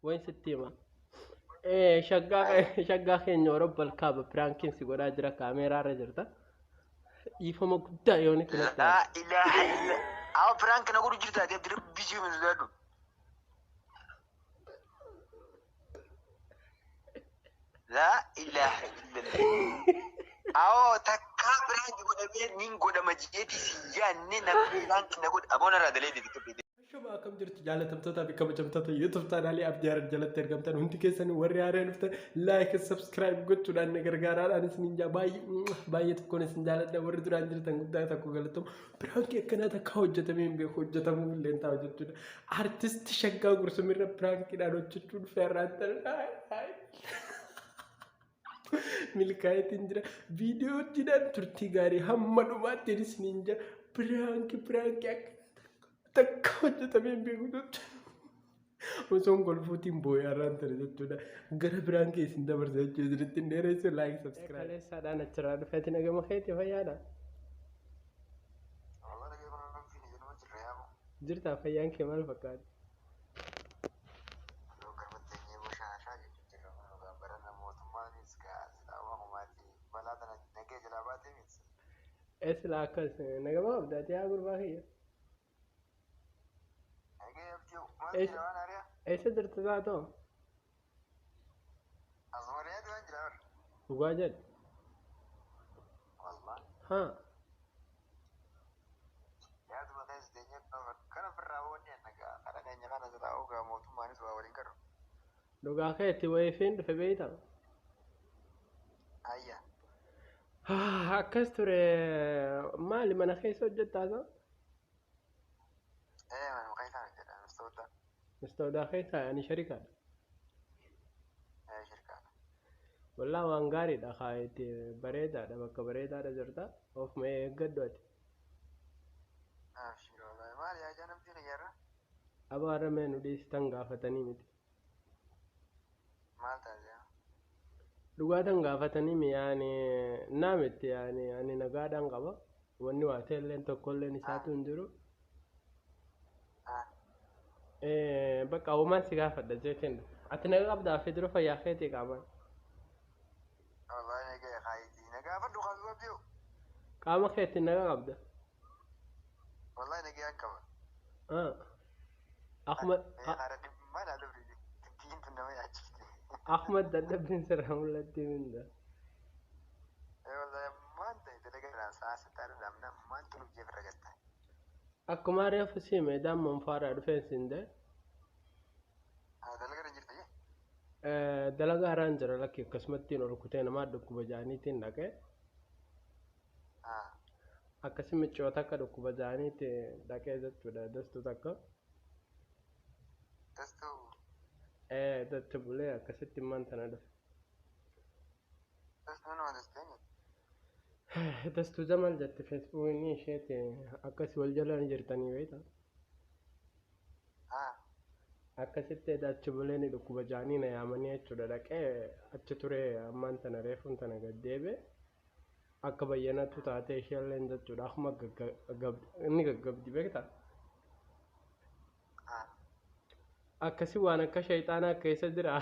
وين ستيما شقاق keenya Orobbal kaaba piraankiin si godhaa jira kaameeraa irra jirta. Dhiifama guddaa yooni filatti. Laa ilaaha illa. Awa piraank na godhu jirta deeb dirib bijii min zadu. Laa ilaaha illa. Awa takka piraank godhamee nin godhama jeeti si yaanne na piraank na godhu aboona irraa dalee deebitu. Shuma akkam jirtu jaalatamtoota fi kabajamtoota YouTube chaanaalii Abdii Harar jalatti argamtan hundi keessanii warri haaraan dhuftan like subscribe gochuudhaan na gargaaraadhaan isin baay'ee tokkoon isin jaaladha warri duraan jirtan guddaa tokko galatamu piraankii akkanaa takka hojjetamee hin beeku hojjetamuu illee ta'a jechuudha. Artisti Shaggaa Gursumirra piraankiidhaan hojjechuun feerraan ta'e milkaa'eetiin jira. Viidiyoo hojjedhaan turtii gaarii hamma dhumaatti isiniin jira piraanki akka takka hojjetamee hin beeku jechuudha. Osoon golfuutiin boo'ee har'aan ture jechuudha. Gara biraan keessin dabarsa jechuudha. Isinitti hin dheeressu like subscribe. Kaleessaadhaan achirraa dhufeeti nagama keetii fayyaadha. Jirtaa fayyaan kee maal fakkaata? Eessilaa akkas nagama abdaati haa gurbaa kiyya. Eessa jirtu taatoo? Dhugaa jedhu. Haa. Dhugaa keetti wayifiin dhufe beeyta? Akkas ture maali mana keessa hojjettaa ta'u? مستودع خيسا يعني شركة والله وانغاري دا خايتي بريدة دا بك بريدة دا زرتا اوف ما يقدوت ابشر والله مالي يا جانب دي غيره ابا رمين ودي ستنغا فتني متي مالتا زي لغاتن غافتني مي يعني نامت يعني نغادن غبا وني واتل لين تكل نساتو ندرو بقى وما سيغافة دا جيتين أتنا أبدا في دروفة يا خيتي كمان والله نجا يا خايتي نجا فدو خلوا بيو كام خيتي نجا أبدا والله نجا كمان أحمد ما نعرف تين تنوي عجيب أحمد ده بن سرهم ولا تين ده والله ما أنت تلاقي رأساس تعرف لمنا ما أنت لو جيب رجعتها akkuma reefu si meedaan manfaara dhufeensinde dalagaa haraan jira lakki akkasumattiin ol kutee namaa dhukkuba jaaniitiin dhaqee akkasi michoota akka dhukkuba jaaniitti dhaqee jechuudha dastuu takka datti bulee akkasitti immaan tana dhufe dastuu jamal jette feesbuukii isheeti akkasi wal jalaan jirtanii beekta akkasitti achi bulee ni dhukkuba jaanii na yaamanii jechuudha dhaqee achi ture ammaan tana reefuun tana gaddeebe akka bayyanatu taatee isheelleen jechuudha akkuma inni gaggabdi beekta akkasi waan akka shayxaanaa keessa jira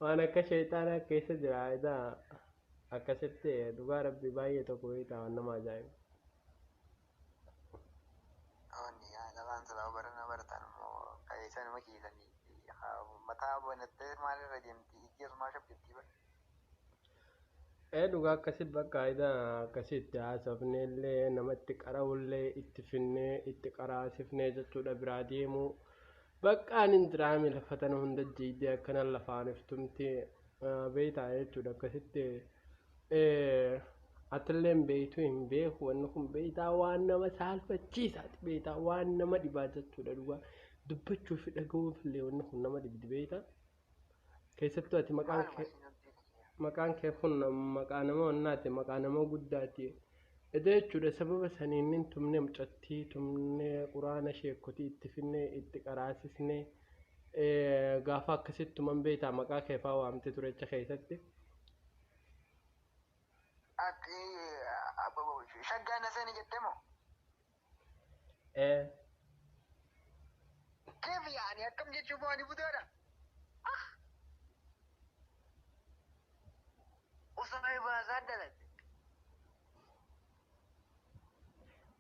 waan akka shayxaanaa keessa jira edaa akkasitti dhugaa rabbi baay'ee tokko beekta waan nama ajaa'ibu. Onni yaa waan sababa barana baratan immoo qabeessa nama keessanii mataa banattee maalirra deemti ijjeesumaa shabbitti bara. Dhugaa akkasitti bakka edaa akkasitti haasofnee illee namatti qarawullee itti finnee itti qaraasifnee jechuudha biraa deemuu baqqaan hin jiraami lafatana hunda jiidee akkanan lafaan iftumti beektaa jechuudha akkasitti. Atilleen beektu hin beeku wanni kun beektaa waan nama saalfachiisaati beektaa waan nama dhibaa jechuudha dhugaa dubbachuu fi dhaga'uuf illee wanni kun nama dhibdi beektaa keessattuu ati maqaan kee kun maqaa nama wannaati maqaa nama guddaati jechuudha sababa saniin tumnee mucattii tumnee quraana sheekotii itti finnee itti qaraasisnee gaafa akkasitti man beektaa maqaa kee fa'aa waamte turecha keessatti. Shaggaa nasani jettemo. Keef yaani akkam jechuun waan ifu ta'edha. Osoo baasaa dalate.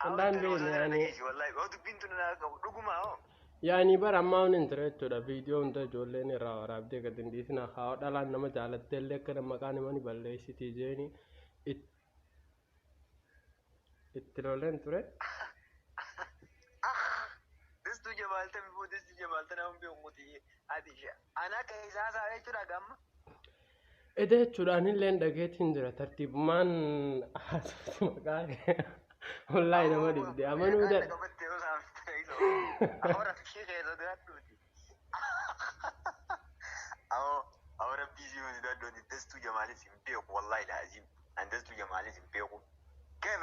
Wandaan beekne yaani Wallahi oo dubbiin tun naa qabu dhugumaa oo. yaani bara ammaa hundi hin ture jechuudha viidiyoo hunda ijoolleen irraa waraabdee gad hin dhiisina haa dhalaan nama jaalattee illee akka maqaan himani balleessitii jeeni itti loleen ture. Destu Jamaalta bifoo destu Jamaalta nama beekuuti ati ana akka isaa isaa jechuudha gamma. Ede jechuudhaan illee dhageetiin jira tartiibumaan haasofti maqaa wallaahi nama dhibde amanuu dadha. Ahora fi keessa daadduuti. Ahora biizii hundi daadduuti destu Jamaalis hin beeku wallahi laazim an destu Jamaalis hin beeku. كيف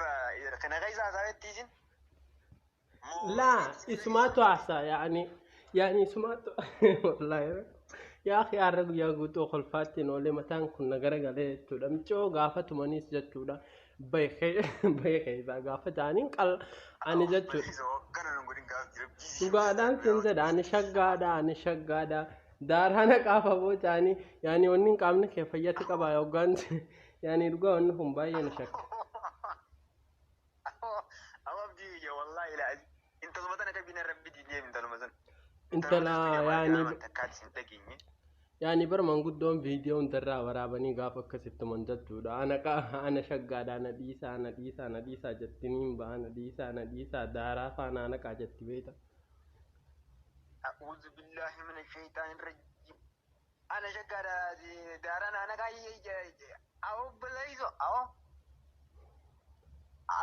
كان غيظ على التيجن؟ لا اسمعته عسى يعني سمعته والله يا أخي أعرف يا قطو خلفاتين ولا متان كنا جرج عليه تودا متشو قافة منيس جت تودا بيخي إذا قافة تاني قال أنا جت تودا قادان تنزل أنا شقادا دارنا قافة بو تاني يعني ونين كامن كيف يتك بايوغان يعني رجع إنهم باين شك انت لا يعني برمان قدوم فيديو انترا ورابني قافك كسبت من جدودا انا شقاد انا ديسا جتنين با انا ديسا دارا فانا انا كاجت بيتا اعوذ بالله من الشيطان الرجيم انا شقاد دارا انا كاي او بلايزو او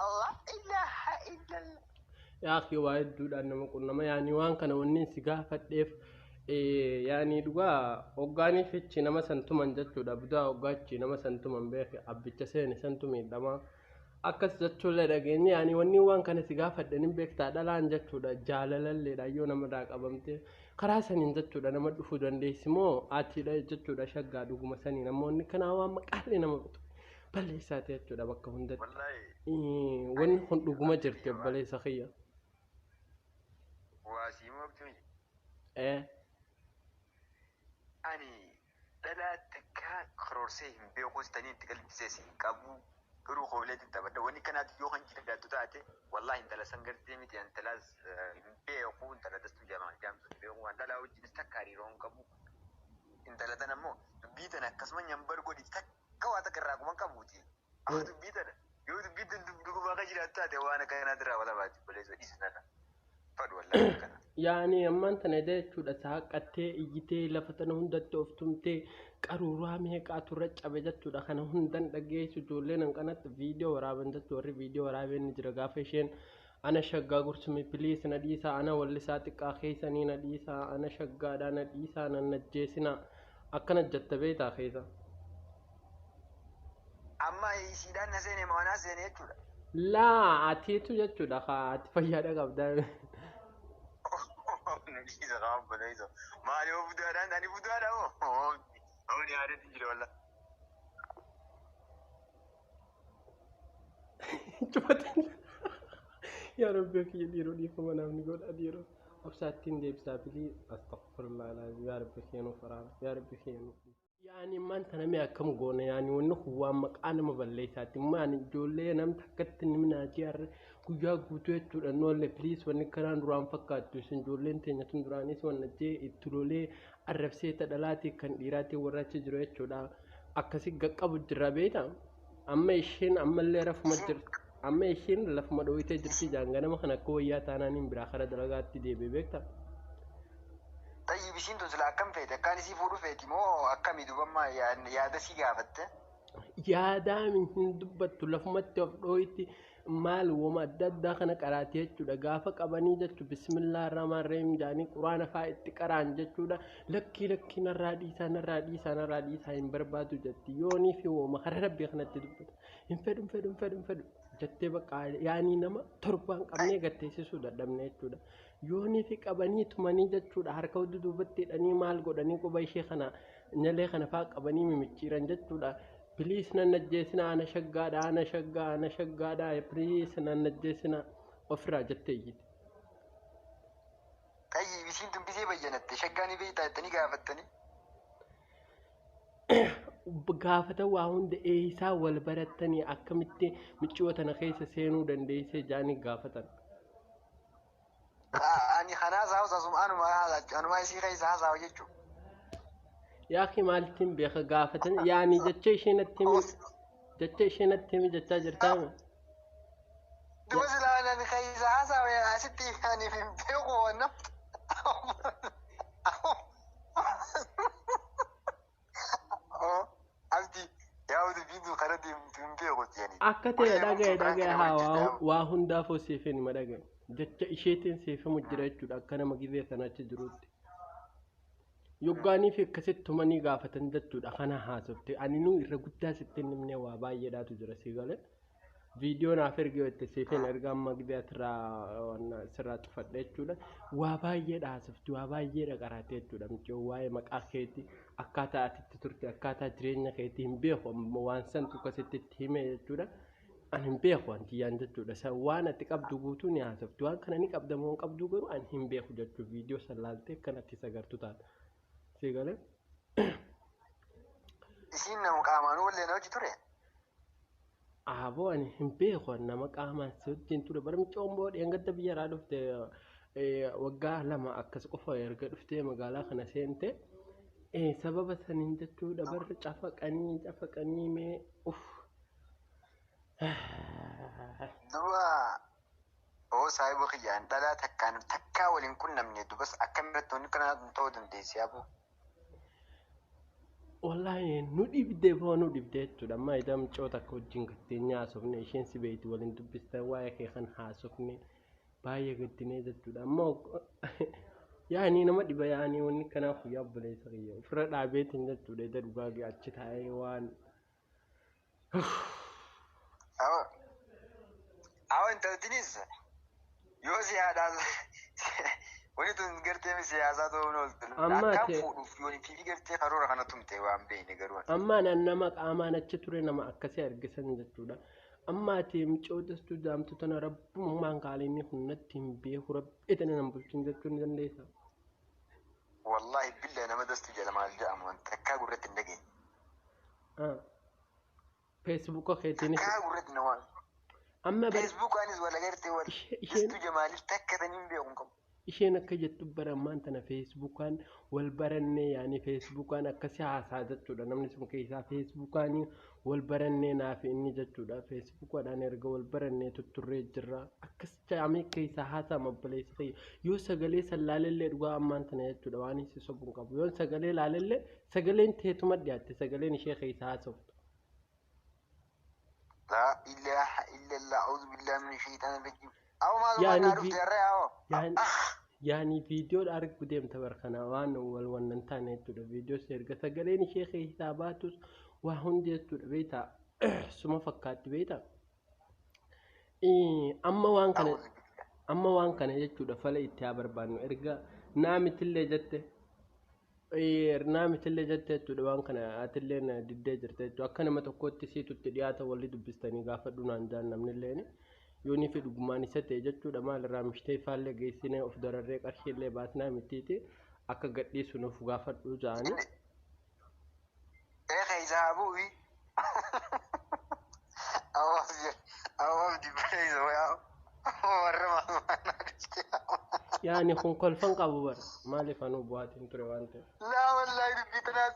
الله اله الا الله يا أخي وايد دود أنا ما كنا ما يعني وان كنا ونين سجاه فتيف يعني دوا أوغاني في تشينا ما سنتومان جتشو دا بدا أوغا تشينا ما سنتومان بيخي أبي تسيني سنتومي دما أكس جتشو لدغيني يعني وني وان كنا سجاه فتنين بيك تادلان جتشو دا جالل اللي دا يونا مداك أبامتي خراسنين جتشو دا نما دفو دان ديسمو آتي دا جتشو دا شقا دوغو مساني نمو نكنا وان مقالي نما بطو بلي ساتي جتشو دا بكا هندت ون دوغو ما جرتي بلي سخيا واسيمو بتوي أني ثلاثة كروسين بيوكوس تاني تكلم سيسي كابو كرو خولات انت بدا وني كانت يوخن جدا قاتو تاتي والله انت لا سنغرتي ميتي انت لا بيوكو انت لا دستو جامع جامس بيوكو انت لا وجي نستكاري رون كابو انت لا تنمو بيتنا كسمان ينبر قولي تكوا تكراكو من كابوتي أخذ بيتنا يود بيتنا دوكو باقا جدا تاتي وانا كانت را ولا باتي بليزو إسنا يعني أما أنت نديت شو دساق أتى إجتى لفتنا هندت أفتمتى قرورها مهك أتورج أبجت شو دخنا هندن دقيه سجولين أن كانت فيديو ورابن توري فيديو ورابن نجرا فيشين أنا شقا قرسمي بليس نديسا أنا واللساتك أخيسني نديسا أنا شقا دا نديسا أنا نجيسنا أكنت جت بيت أخيسا أما يسيدان نسيني موانا سيني يتولا لا أتيتو جت شو دخا أتفيادا قبدا نجيزة غام بنيزة ما عليه بدواران أنا بدوارا هو نهاري تجري والله يا ربي كي يديروا لي كمان نقول أديروا أبساتين دي بسابلي أستغفر الله العظيم يا ربي خيانو فرارة يا ربي خيانو يعني ما أنت نمي أكم قونا يعني ونخ هو مقانا مبليساتي ما يعني جولي نم تكتني من أجيار كوجا قوتو أنو اللي بليس ونكران روان فكاتو سنجولين تنيتون درانيس ونجي الترولي الرفسية دلاتي كان إيراتي وراتي جرويت شودا أكسي قاقبو جرابيتا أما إشين أما اللي رف مجر أما إشين لف مدويته جرسي جانغانا مخنا كويا تانانين براخرة دلغاتي دي بيبكتا طيب إشين تنزل أكم فيتا كان يسي فورو فيتي مو أكم يدوبما يادا سي قافت يادا من هندوبت لف متوفرويتي maal wama adda addaa kana qaraatee jechuudha gaafa qabanii jechuudha bismillah ar-rahmaan ar-rahiim jaanii quraana fa'aa itti qaraan jechuudha lakki narraa dhiisaa hin barbaadu jetti yoonii fi wama hara rabbii kanatti dubbata hin fedhu jettee bakka yaanii nama torbaan qabnee gatteessisuu dadhabne jechuudha yoonii fi qabanii tumanii jechuudha harka hudduu duubatti hidhanii maal godhanii quba ishee kana nyalee kana fa'aa qabanii mimicciiran jechuudha. بليس ننجسنا أنا شقادا بليس ننجسنا أفرا جتيجي طيب يسين تنبيزي بيجنت شقاني بيتا تني قافتني gaafatan waa hunda eeysaa wal barattanii akkamitti miccoo tana keessa seenuu dandeessee jaanii gaafatan. Ani kanaas haasasum anuma isii keessa haasawa jechuudha. Yaa akhi maaltiin beeka gaafatan yaani jecha isheenatti himi jechaa jirtaa mi? Duba silaalan keessa haasawa asitti ani hin beeku wanna. Abdi yaa'utu biitu kana deemtu hin beeku jedhani. Akka ta'e dhagaye haa waa hundaaf seefee nima dhagaye. Jecha isheetiin seefamu jira jechuudha akka nama gizee sanatti jirutti. Yoggaanii fi akkasitti tumanii gaafatan jechuudha kana haasofte ani nu irra guddaa sitti nimne waa baay'eedhaatu jira si galee. Viidiyoo naaf ergee wette seefeen erga amma gizee sirraa xufadhe jechuudha. Waa baay'eedha haasofte waa baay'eedha qaraate jechuudha miccoo waa'ee maqaa keetii akkaataa atitti turte akkaataa jireenya keetii hin beeku waan santu akkasitti itti hime jechuudha. Ani hin beeku wanti yaan jechuudha. Waan ati qabdu guutuu ni haasofte waan kana ni qabda moo qabdu garuu ani hin beeku jechuudha. Viidiyoo sallaaltee kanatti sagartu taata. Si galee? Isiin nama qaamaan wallee na hojii ture? Aboo ani hin beeku nama qaamaan si wajjin ture. Bara miccoon boodhee gadda biyyarraa dhufte waggaa 2 akkas qofa erga dhuftee magaalaa kana seente. Sababa saniin jechuudha barra cafaqanii mee uff. Duba saayiba kiyyaan dhalaa takkaa waliin qunnamne dubas akkamitti wanni kana ta'uu dandeessi yaaboo? Wallahi nu dhibdee jechuudha. Amma idaa miccoo takka wajjin gatteenyaa haasofne isheen si beeyti waliin dubbistan waa'ee kee kan haasofne baay'ee gaddinee jechuudha. Ammoo yaani nama dhiba yaani wanni kanaaf guyyaa obboleessa kiyya ofirra dhaabeetiin jechuudha. Ida dhugaa achi taa'ee waan Awan intaltinis yoo siyaadaa wani tun gartee mi siyaasaa ta'uu nooltu. Akkaan fuudhuuf yoo fi gartee karoora kana tumte waan beekne garuu. Amma nama qaamaan achi ture nama akkasii argisan jechuudha. Amma ati miccoo dastuu jaamtu tana rabbummaan qaalinni hunnatti hin beeku rabbi tana nama bulchin jechuun ni dandeessa. Wallahi billee nama dastuu jala maal jedhamu wanta takkaa gurratti hin dhageenye. Facebook keetiinis. Takkaa gurratti nama. Amma Facebook anis wala gartee wal dastuu jamaaliif takka taniin beeku qabu. Isheen akka jettu barammaan tana Facebookaan wal barannee yaani Facebookaan akkasii haasaa jechuudha. Namni sun keessaa Facebookaan wal barannee naaf inni jechuudha. Facebookaadhaan erga wal barannee tutturree jirra. Akkas jaamee keessaa haasaa obboleessa ta'e yoo sagalee sallaalellee dhugaa ammaan tana jechuudha waan isa sobuun qabu. Yoo sagalee laalellee sagaleen teetuma dhiyaatte sagaleen ishee keessaa haasoftu. La ilaha illallah a'udhu billahi minash shaitanir rajim. Yani viidiyoo argu deemta barkana waan wal wannan taane jechuudha. Viidiyoo erga sagaleen ishee keessaa baatus waa hundi jechuudha beektaa suma fakkaatti beektaa. Amma waan kana jechuudha fala itti haa barbaannu erga naamitillee jette jechuudha waan kana atillee diddee jirte jechuudha. Akka nama tokkotti siitutti dhiyaata walli dubbistanii gaafadhu naan jaan namnillee. Yooni fi dhugumaan isa ta'e jechuudha maalirraa mishtee faallee geessinee of dararree qarshiillee baasnaa mitiiti akka gadhiisu nuuf gaafadhu jaanii. Isaabuufi yaani kun kolfan qabu bara maaliif anuu bu'aatiin ture waan ta'eef. Laa wallaahi dubbii tanaas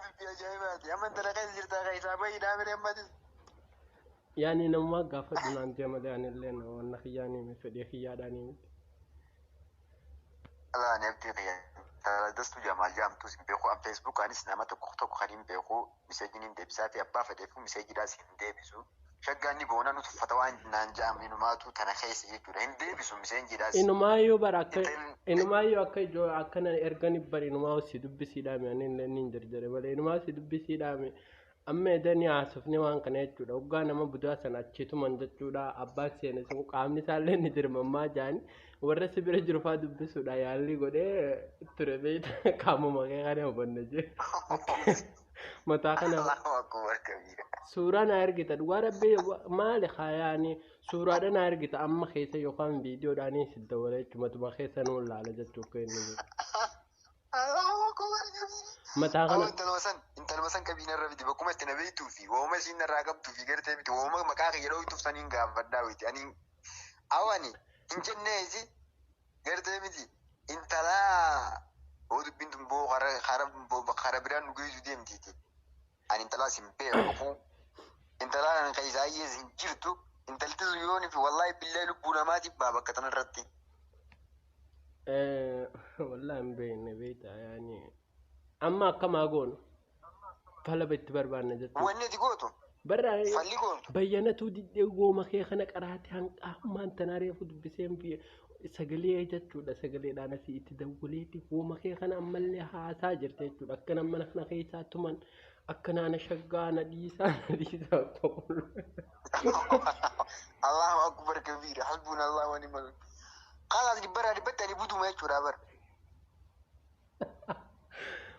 dubbii ajaa'ibaati. Amma intala keessa jirtaa kan isaa baay'ee dhaabee ammatis. Yani nama gaafadhu naan jee malee anillee wanna kiyyaanii fedhee kiyyaadhaanii miti. Alaan eebdee kiyyaa dastuu jamaal jaamtus hin beeku an Facebook anis nama tokko kan hin beeku miseejiin hin deebisaa fi abbaa fedheefu miseejiidhaas hin deebisu. Shaggaan ni boona nuti uffata waan naan jaam inumaatu tana keessa jechuudha hin deebisu miseejiidhaas. Inumaayyuu bara akka ijoo akkana ergani bari inumaa si dubbisiidhaame anillee niin jarjare malee inumaa si dubbisiidhaame. Amma edani haasofne waan kana jechuudha. Waggaa nama budaa sana achiituman jechuudha. Abbaan seene sun qaamni isaallee ni dirmammaa jaani warra si bira jiru fa'aa dubbisuudha. Yaalli godhee ture beektaa qaamuma kee kana hubanna jee. Mataa kana suuraa na ergita dhugaa rabbii maali haayaani suuraadha na ergita amma keessa yookaan viidiyoodhaanii sidda wala jechuudha keessa nuun laala jechuudha inni. Mataa kana. anuma san qabiina irra biti bakkuma itti na beektuu fi wooma isiin irraa qabtuu fi gartee miti wooma maqaa kiyya dhooytuuf saniin gaafadhaa witi ani awani hin jenneesi gartee miti intalaa oo dubbiin tun boo hara biraan nu geessu deemtiiti ani intalaa sin beeku intalaa nan kaisaayyee sin jirtu intalti sun yooni fi wallaahi billahi lubbuu namaatiif baa bakka tana irratti والله مبين بيتا يعني أما كما أقول فلا بيت بربان نجت وين تقولوا برا فاللي قلت بياناتو دي قوم أخي خنك أراتي هن ما أنت ناري فود بسيم في سجلي جتشو ده سجلي أنا في تدوليتي قوم أخي خنا أملي ها ساجر تجتشو أكنا من أخنا خيسا تمن أكنا أنا شجعنا ديسا الله أكبر كبير حسبنا الله ونعم الوكيل خلاص برا بدأني بدو ما يشورا بر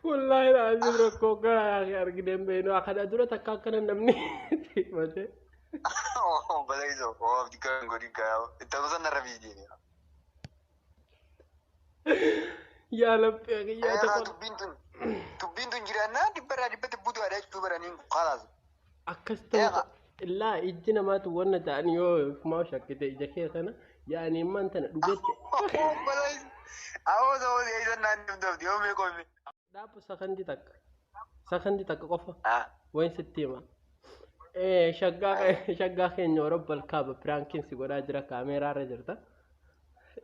والله العظيم ركوكا يا أخي أرجع بينه أخذ أدورة تكاكنا نمني ماذا بلايزو أوه بدي كان قولي كاو أنت وصلنا رفيدين يا لب يا أخي يا تبين جيرانا دي برا بدو على إيش برا نين خلاص أكستو لا إجنا ما تونا تاني يو ما شكيت إجاكي خنا يعني ما أنت نقولت بلايز أوه ده إذا نندم ده يوم يقول دابو سخندي تك قفا وين ستيما شقاق إنه رب الكاب برانكين سيقول أجرا كاميرا رجرتا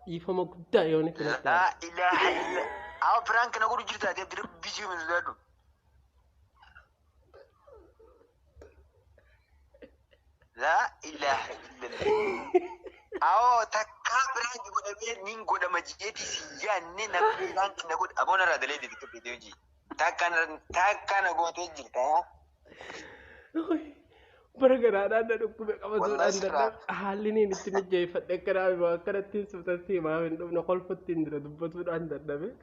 يفهم قدا يوني كنا لا إله إلا أو برانك نقول جرتا ده درب بيجي من زادو لا إله إلا الله أو تكا برانك يقول أبي نينكو ده مجيتي سيان نينا برانك نقول أبونا رادلي دي كبيديوجي تاكا نقول تجي تايا برغرا دا دكوب قبض حالني نتنجي فتكرا ما كرتي سوتسي ما من نقول فتندر دبت اندر دبي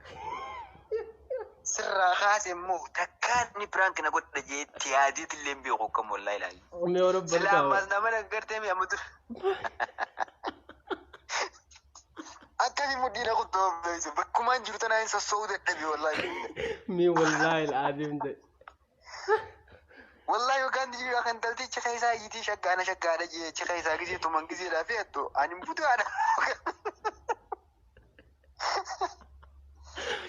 سر خاسم تكاني برانك نقول دجي تيادي تلم بيقوكم والله لا امي رب سلام ما نمر غرتم يا مدر أكاني مدير أقول بس بكمان جرتنا إنسان سعودة تبي والله مي والله العظيم ده والله وكان تجي أخن تلتي شخيسا يتي شقانا شقانا جي شخيسا كذي تومان كذي لا فيتو أنا مبتو أنا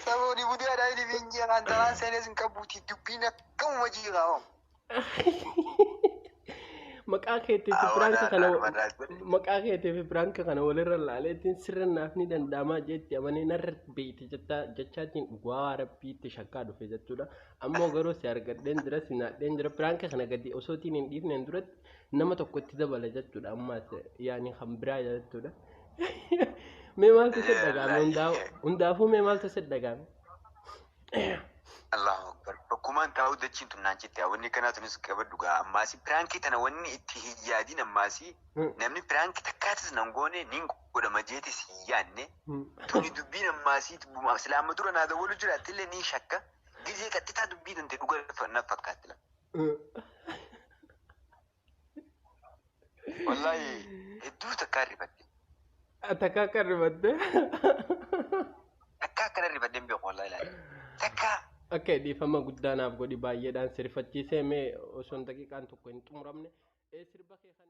ساموني مبتو أنا إني بينجي أخن تلان سنة كبوتي دبينا كم وجي غاهم مكاكيتي في برانك كان ولر اللالتين سرنا نافني دان داما جيت يمني نرت بيت جتاتين غوار بيت شكادو في جتودا امو غرو سيارغ دندر برانك كان غدي اوسوتي ندير ندرت نما توكوتي دبل جتودا اما يعني خمبرا جتودا ميمال تصدقا وندافو ميمال تصدقا الله أكبر بكمان تعود تشين نانجتي أوني كانت نسك بدوغا أماسي برانكي تنا وني اتهيادين أماسي نمني برانكي تكاتس نانغوني نينكو ودا مجيتي سياني توني دبين أماسي تبوما سلام دورنا هذا ولو جرا تلي ني شكا جيزي كتتا دبين انت دوغا فنفكات لا والله هدو تكاري بدي أتكاكر بدي تكاكر بدي بيق والله لا تكا Oke, di fama guddanaaf godhi baay'eedhaan sirfachiisee mee osoo daqiiqaan tokko hin xumuramne sirba kee kan